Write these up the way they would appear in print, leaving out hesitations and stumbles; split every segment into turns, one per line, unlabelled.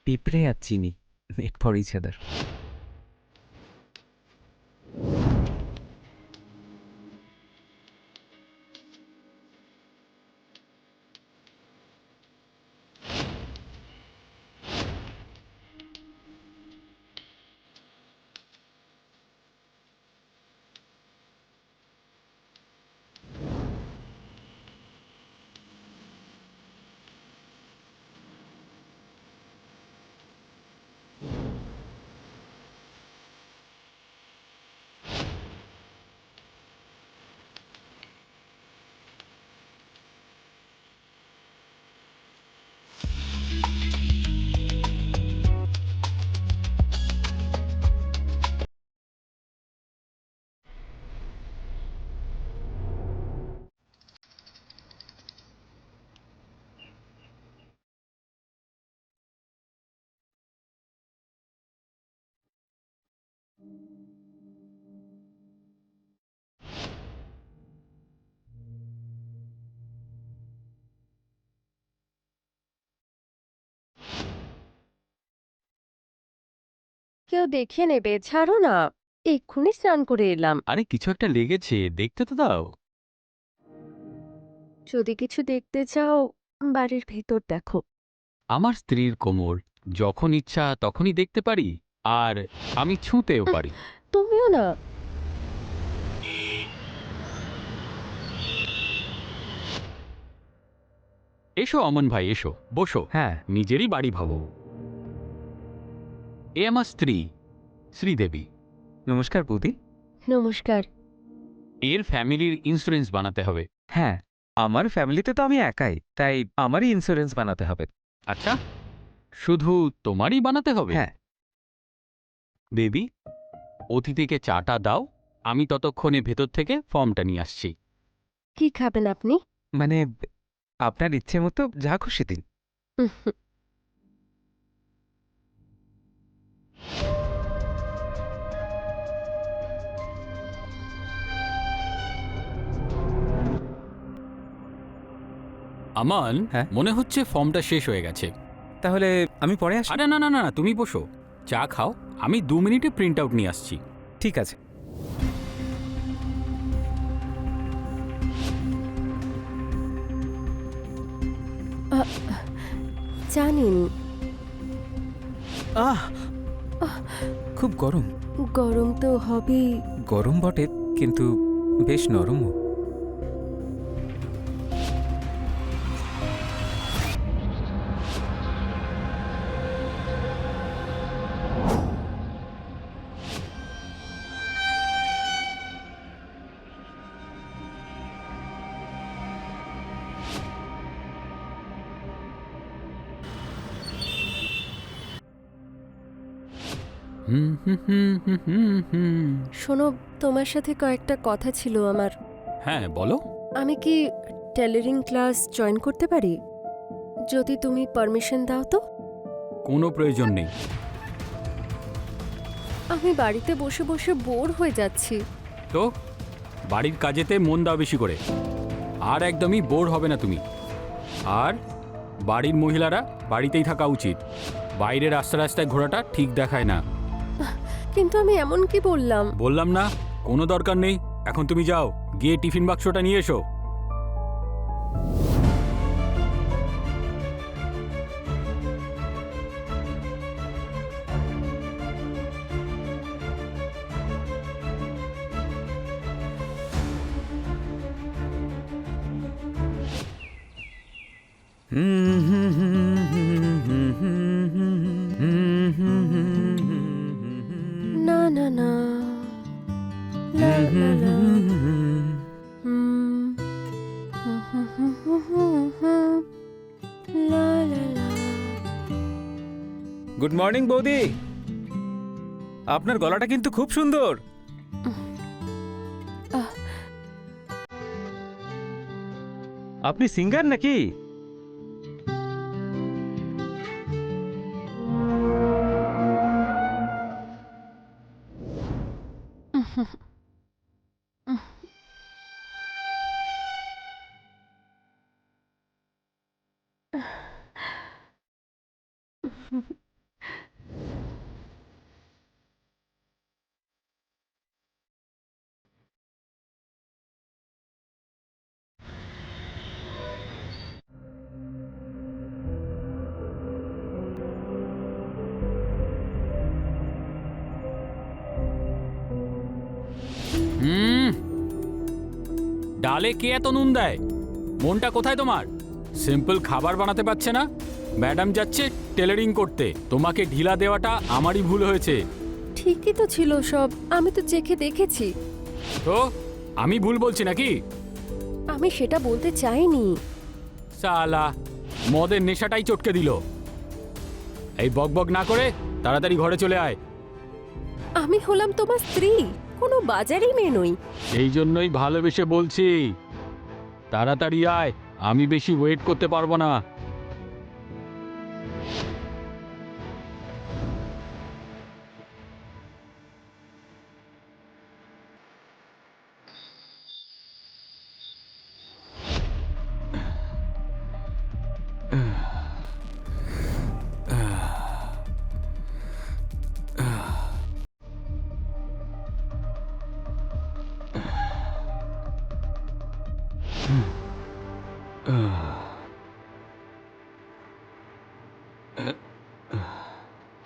পিঁপড়ে আর চিনি, মেড ফর ইচ আদার।
কেউ দেখে নেবে, ছাড়ো না। এক্ষুনি স্নান করে এলাম।
আরে কিছু একটা লেগেছে, দেখতে তো দাও।
যদি কিছু দেখতে চাও, বাড়ির ভেতর দেখো।
আমার স্ত্রীর কোমর যখন ইচ্ছা তখনই দেখতে পারি, আর আমি ছুঁতেও পারি।
তুমিও না।
এসো অমন ভাই, এসো বসো।
হ্যাঁ।
নিজেরই বাড়ি ভাবো। এ আমার স্ত্রী শ্রীদেবী।
নমস্কার বৌদি।
নমস্কার।
এর ফ্যামিলির ইন্স্যুরেন্স বানাতে হবে।
হ্যাঁ, আমার ফ্যামিলিতে তো আমি একাই, তাই আমারই ইন্স্যুরেন্স বানাতে হবে।
আচ্ছা, শুধু তোমারই বানাতে হবে?
হ্যাঁ।
বেবি, অতিথিকে চাটা দাও, আমি ততক্ষণে ভেতর থেকে ফর্মটা নিয়ে আসছি।
কি খাবেন আপনি?
মানে আপনার ইচ্ছে মতো যা খুশি দিন।
উহ,
আমান,
হ্যাঁ?
মনে হচ্ছে ফর্মটা শেষ হয়ে গেছে।
তাহলে আমি পরে আসি।
আরে না না না না, তুমি বসো, চা খাও, আমি 2 মিনিটে প্রিন্ট আউট নিয়ে আসছি।
ঠিক আছে।
চা নিন।
আহ, খুব গরম।
গরম তো হবেই।
গরম বটে, কিন্তু বেশ নরমও।
হুম হুম হুম হুম হুম হুম।
শোনো, তোমার সাথে কয়েকটা কথা ছিল আমার।
হ্যাঁ বলো।
আমি কি টেলারিং ক্লাস জয়েন করতে পারি? যদি তুমি পারমিশন দাও তো।
কোনো প্রয়োজন নেই।
আমি বাড়িতে বসে বসে বোর হয়ে যাচ্ছি।
তো বাড়ির কাজেতে মন দাও বেশি করে, আর একদমই বোর হবে না তুমি। আর বাড়ির মহিলারা বাড়িতেই থাকা উচিত, বাইরে রাস্তা রাস্তায় ঘোরাটা ঠিক দেখায় না।
কিন্তু আমি এমন কি বললাম?
বললাম না, কোনো দরকার নেই। এখন তুমি যাও, গিয়ে টিফিন বাক্সটা নিয়ে এসো।
না না না। লা লা লা। হুম। হুম হুম হুম হুম হুম হুম। লা লা লা।
গুড মর্নিং বৌদি, আপনার গলাটা কিন্তু খুব সুন্দর।
আহ,
আপনি সিঙ্গার নাকি?
হুম, ডালে কে এত নুন দেয়? মনটা কোথায় তোমার? সিম্পল খাবার বানাতে পারছে না? ম্যাডাম যাচ্ছে টেলারিং করতে, তোমাকে ঢিলা দেওয়াটা আমারই ভুল হয়েছে।
ঠিকই তো ছিল সব, আমি তো চেখে দেখেছি।
তো আমি ভুল বলছি নাকি?
আমি সেটা বলতে চাইনি।
সালা, মদের নেশাটাই চটকে দিল। এই বকবক না করে তাড়াতাড়ি ঘরে চলে আয়।
আমি হলাম তোমার স্ত্রী, কোনো বাজারই মেয়ে নই।
এই জন্যই ভালোবেসে বলছি, তাড়াতাড়ি আয়, আমি বেশি ওয়েট করতে পারবো না।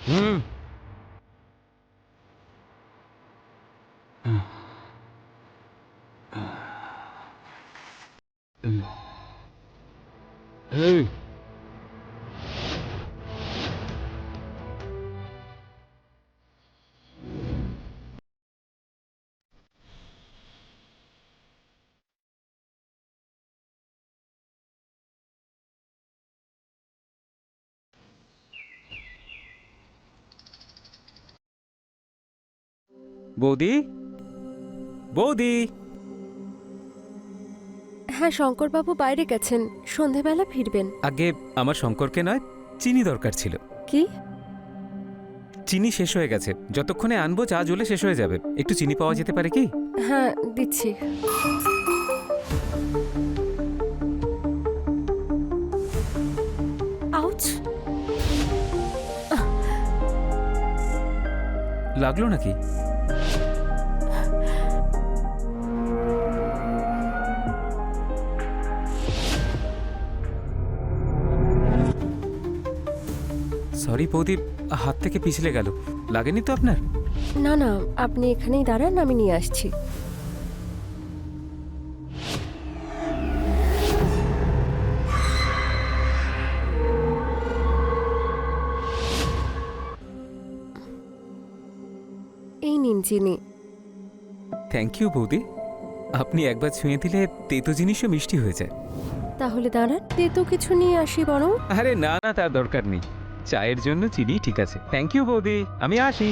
হুম। এই,
বৌদি, বৌদি।
হ্যাঁ, শঙ্করবাবু বাইরে গেছেন, সন্ধেবেলা ফিরবেন।
আগে আমার শঙ্করকে নয়, চিনি দরকার ছিল।
কি?
চিনি শেষ হয়ে গেছে, যতক্ষণে আনবো চা জ্বলে শেষ হয়ে যাবে। একটু চিনি পাওয়া যেতে পারে কি?
হ্যাঁ, দিচ্ছি। আউচ!
লাগলো নাকি? সরি বৌদি, হাত থেকে পিছলে গেল। লাগেনি তো আপনার?
না না, আপনি এখানেই দাঁড়ান, আমি নিয়ে আসছি। এই নিন চিনি।
থ্যাংক ইউ বৌদি। আপনি একবার ছুঁয়ে দিলে তেতো জিনিসও মিষ্টি হয়ে যায়।
তাহলে দাঁড়ান, তেতো কিছু নিয়ে আসি বরং।
আরে না না, তার দরকার নেই। চায়ের জন্য চিনি ঠিক আছে। থ্যাংক ইউ বৌদি, আমি আসি।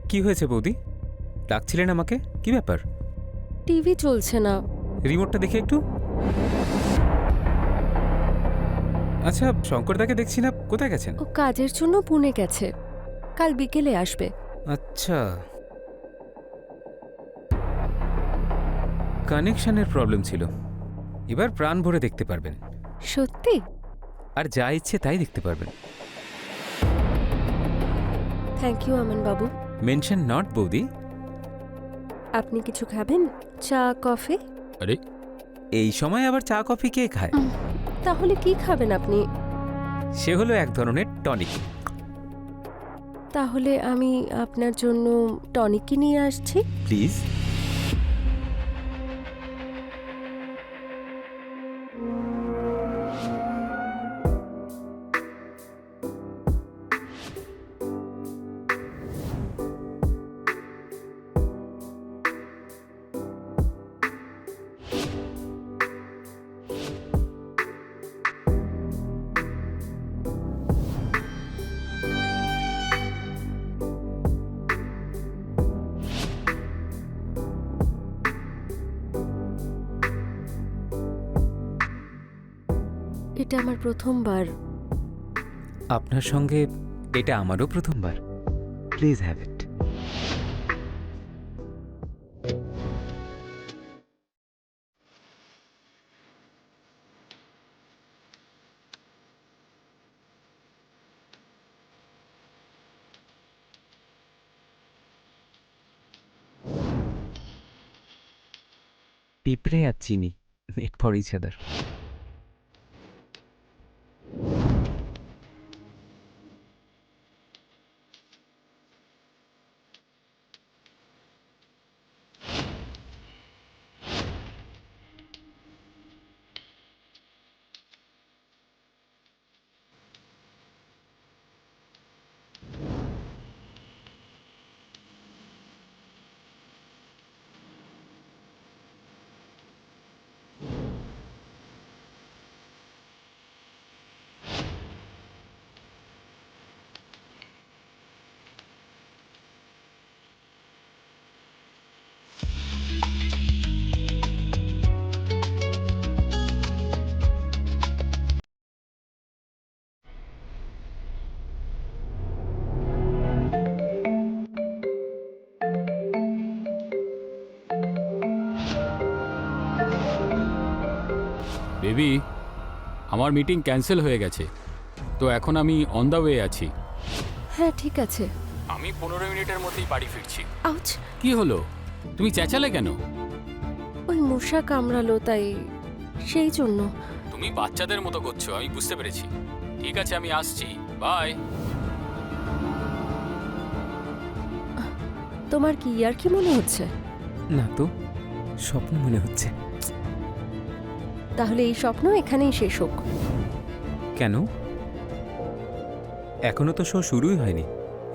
কি হয়েছে বৌদি? ডাকছিলেন আমাকে, কি ব্যাপার?
টিভি চলছে না।
রিমোটটা দেখে একটু। আচ্ছা, শঙ্করদাকে দেখছি না, কোথায় গেছেন?
ও কাজের জন্য পুনে গেছে, কাল বিকেলে আসবে।
আচ্ছা, কানেকশনের প্রবলেম ছিল। এবার প্রাণ ভরে দেখতে পারবেন,
সত্যি?
আর যা ইচ্ছে তাই দেখতে পারবেন।
Thank you Aman Babu.
Mention not বৌদি।
আপনি কিছু খাবেন? চা, কফি?
আরে,
এই সময় আবার চা কফি কে খায়?
তাহলে কি খাবেন আপনি?
সে হলো এক ধরনের টনিক।
তাহলে আমি আপনার জন্য টনিকই নিয়ে আসছি।
প্লিজ।
এটা আমার প্রথমবার।
আপনার সঙ্গে এটা আমারও প্রথমবার। Please have it. পিঁপড়ে আর চিনি, made for each other.
Baby, আমার মিটিং ক্যান্সেল হয়ে গেছে, তো এখন আমি অন দ্য ওয়ে আছি।
হ্যাঁ ঠিক আছে।
আমি 15 মিনিটের মধ্যেই বাড়ি ফিরছি।
আউচ!
কি হলো, তুমি চেঁচালে কেন?
ওই মশা কামড়ালো তাই, সেই জন্য।
তুমি বাচ্চাদের মতো করছো, আমি বুঝতে পেরেছি। ঠিক আছে, আমি আসছি, বাই।
তোমার কি আর কি মনে হচ্ছে?
না তো, স্বপ্ন মনে হচ্ছে।
তাহলে এই স্বপ্ন এখানেই শেষ হোক।
কেন? এখনো তো শো শুরুই হয়নি,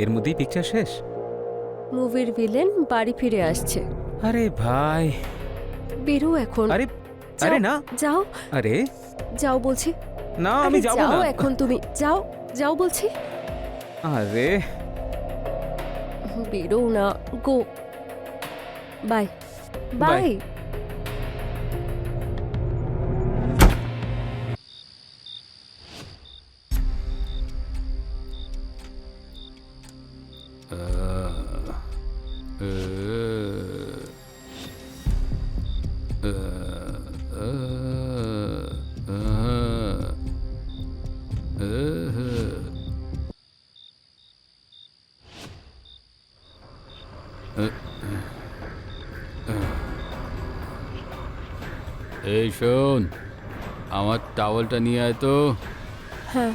এর মধ্যেই পিকচার শেষ?
মুভির ভিলেন বাড়ি ফিরে আসছে।
আরে ভাই,
বেরো এখন।
আরে
যাও,
আরে না,
যাও
আরে
যাও বলছি।
না, আমি
আরে
যাব
যাও
না
এখন, তুমি যাও, যাও বলছি।
আরে
বেরো না, গো। Bye
bye.
বাই।
এই শোন, আমার টাওয়ালটা নিয়ে আয় তো।
হ্যাঁ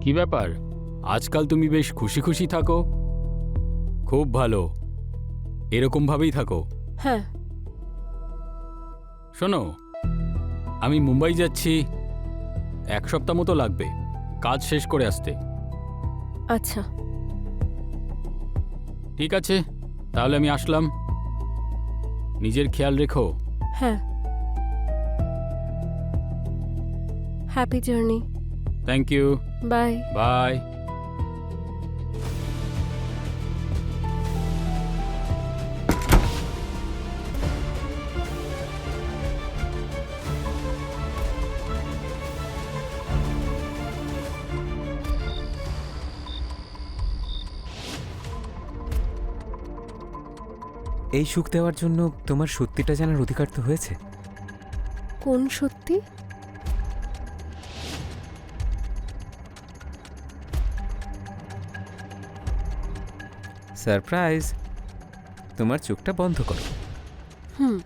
কি ব্যাপার, আজকাল তুমি বেশ খুশি খুশি থাকো। খুব ভালো, এরকম ভাবেই থাকো।
হ্যাঁ।
শোনো, আমি মুম্বাই যাচ্ছি, 1 সপ্তাহ মতো লাগবে কাজ শেষ করে আসতে।
আচ্ছা
ঠিক আছে, তাহলে আমি আসলাম। নিজের খেয়াল রেখো।
হ্যাঁ। Happy journey.
Thank you,
bye.
Bye.
এই সুখ দেওয়ার জন্য তোমার সত্যিটা জানার অধিকার তো হয়েছে।
কোন সত্যি?
সারপ্রাইজ, তোমার চোখটা বন্ধ করো।
হুম।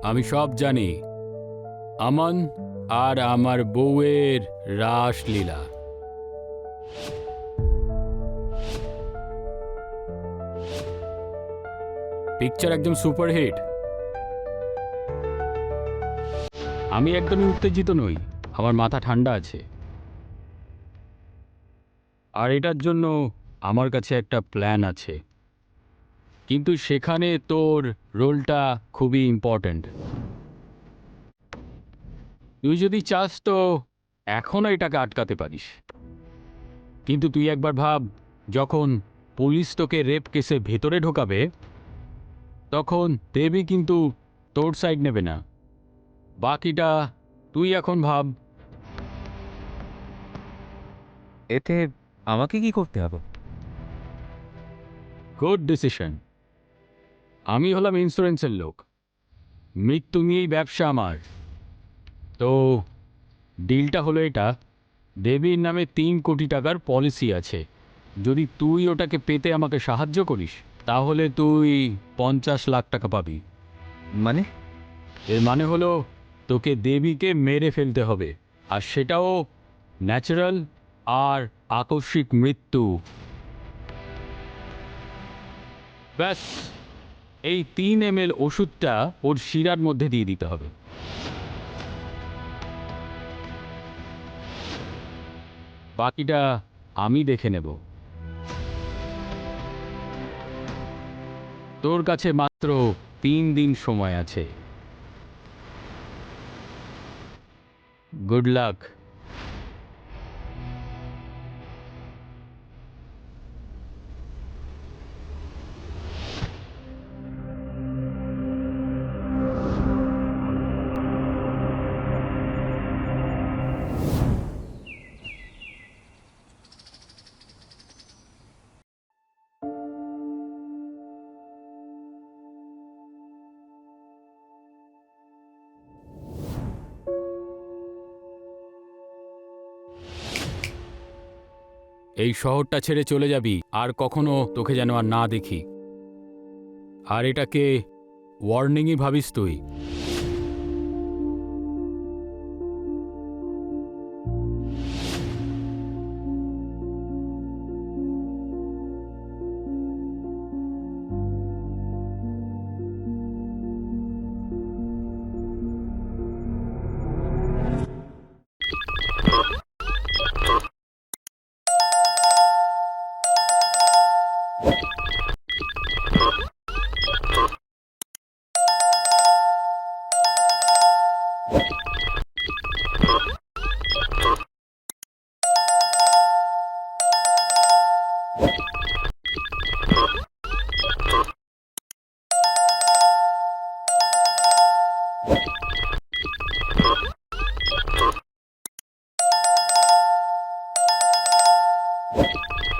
আমি সব জানি। আমন আর আমার বউয়ের রাসলীলা। পিকচার একদম সুপারহিট। আমি একদমই উত্তেজিত নই, আমার মাথা ঠান্ডা আছে। আর এটার জন্য আমার কাছে একটা প্ল্যান আছে, কিন্তু সেখানে তোর রোলটা খুবই ইম্পর্ট্যান্ট। তুই যদি চাস তো এখনও এটাকে আটকাতে পারিস, কিন্তু তুই একবার ভাব, যখন পুলিশ তোকে রেপ কেসে ভেতরে ঢোকাবে, তখন দেবী কিন্তু তোর সাইড নেবে না। বাকিটা তুই এখন ভাব।
এতে আমাকে কি করতে হবে?
Good decision. আমি হলাম ইন্স্যুরেন্সের লোক, মৃত্যু নিয়েই ব্যবসা আমার। তো ডিলটা হলো এটা, দেবীর নামে 3 কোটি টাকার পলিসি আছে। যদি তুই ওটাকে পেতে আমাকে সাহায্য করিস, তাহলে তুই 50 লাখ টাকা পাবি।
মানে?
এর মানে হলো তোকে দেবীকে মেরে ফেলতে হবে, আর সেটাও ন্যাচারাল আর আকস্মিক মৃত্যু। ব্যাস, এই 3 ml ওষুধটা ওর শিরার মধ্যে দিয়ে দিতে হবে। বাকিটা আমি দেখে নেব। তোর কাছে মাত্র 3 দিন সময় আছে। Good luck. এই শহরটা ছেড়ে চলে যাবি, আর কখনো তোকে যেন আর না দেখি। আর এটাকে ওয়ার্নিংই ভাবিস তুই।